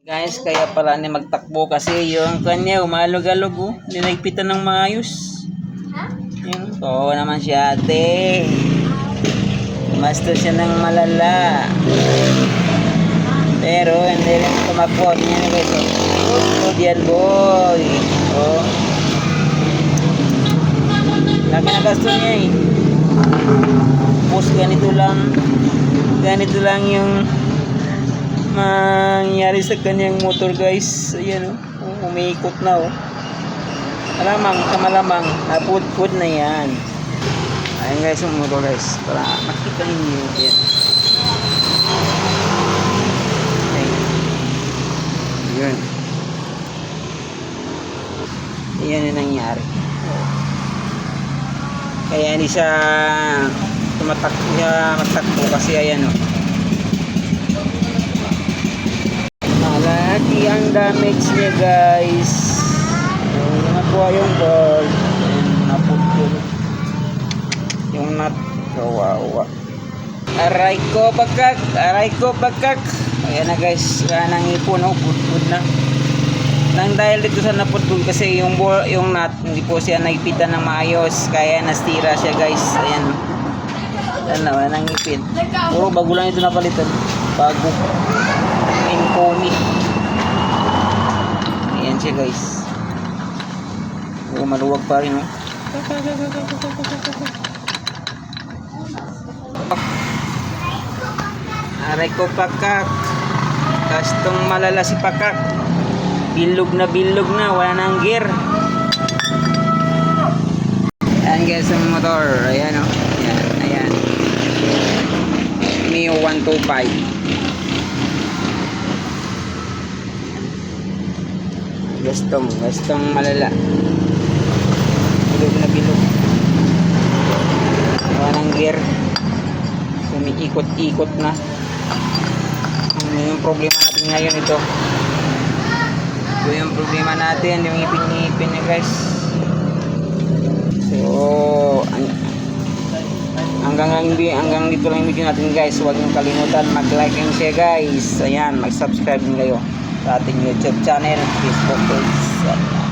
Guys, kaya pala ni magtakbo kasi yung kanya umalog-alog oh. Ninagpitan ng maayos. Yan. Oo naman si ate. Master siya ng malala. Pero hindi rin tumakbo. Tingnan nyo guys oh. Good yan boy. Oh. Laki na gasto niya eh. Tapos ganito lang yung mangyari sa kanyang motor guys. Ayan oh, umiikot na oh. Malamang napudpud na yan. Ayan guys yung motor guys, para makita ninyo. Ayan. Ayan. Ayan yung nangyari. Kaya hindi siya matakbo kasi ayan oh. Malaki ang damage niya guys. Nakuha yung board and naputol yung nut. Kawawa. Aray ko bagkak. Ayan na guys, nang ipon oh, putpud na. Nang dahil dito sa naputol kasi yung nut hindi po siya nagpitan ng maayos, kaya nastira siya guys. Ayan. Ayan na, nang ipin. Puro bago lang ito napalitan. Bago. Pony. Ayan siya guys. Pero maluwag pa rin oh. Aray ko pakak. Kastong malala si pakak. Bilog na wala nang gear. Ayan guys ang motor. Ayan oh. Ayan. Mio 125. Gastong malala. Bilog na bilog. Wala nang gear. Umiikot-ikot na. Ano yung problema natin ngayon ito? Ito yung problema natin, yung ipin niya guys. So hanggang dito lang yung video natin guys. Huwag niyong kalimutan mag-like and share guys. Ayan, mag-subscribe din kayo sa ating YouTube channel, Facebook page.